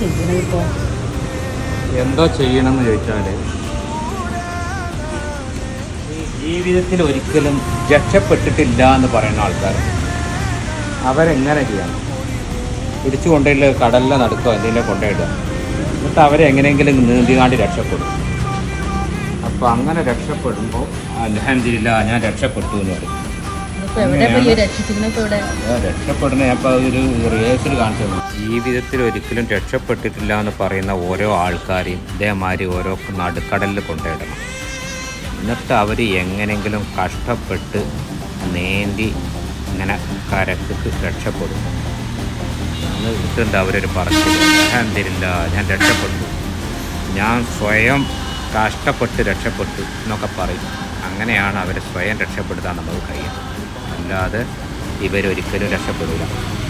ചോദിച്ചാൽ എന്തോ ചെയ്യണമെന്ന് ചോദിച്ചാൽ ഈ ജീവിതത്തിൽ ഒരിക്കലും രക്ഷപ്പെട്ടിട്ടില്ല എന്ന് പറയുന്ന ആൾക്കാർ അവരെങ്ങനെ ചെയ്യണം? പിടിച്ചു കൊണ്ടുപോയി കടലിലെ നടുക്കോ എന്തെങ്കിലും കൊണ്ടുപോയിടുക, എന്നിട്ട് അവരെ എങ്ങനെയെങ്കിലും നീന്തികാണ്ടി രക്ഷപ്പെടും. അപ്പോൾ അങ്ങനെ രക്ഷപ്പെടുമ്പോൾ അൽഹംദുലില്ലാ ഞാൻ രക്ഷപ്പെട്ടു എന്ന് പറയും. രക്ഷപ്പെടുന്ന ഞാൻ ഇപ്പോൾ ഒരു റിഹേഴ്സൽ കാണിച്ചു തന്നു. ജീവിതത്തിൽ ഒരിക്കലും രക്ഷപ്പെട്ടിട്ടില്ല എന്ന് പറയുന്ന ഓരോ ആൾക്കാരെയും ഇതേമാതിരി ഓരോ നടുക്കടലിൽ കൊണ്ടുപോയിടണം. എന്നിട്ട് അവർ എങ്ങനെയെങ്കിലും കഷ്ടപ്പെട്ട് നീന്തി ഇങ്ങനെ കരക്ക് രക്ഷപ്പെടും. അന്ന് കിട്ടുന്നുണ്ട് അവരൊരു പറച്ചിൽ, അൽഹംദുലില്ലാ ഞാൻ രക്ഷപ്പെട്ടു, ഞാൻ സ്വയം കഷ്ടപ്പെട്ട് രക്ഷപ്പെട്ടു എന്നൊക്കെ പറയും. അങ്ങനെയാണ് അവർ സ്വയം രക്ഷപ്പെടുത്താൻ നമുക്ക് കഴിയുന്നത്. അല്ലാതെ ഇവരൊരിക്കലും രക്ഷപ്പെടില്ല.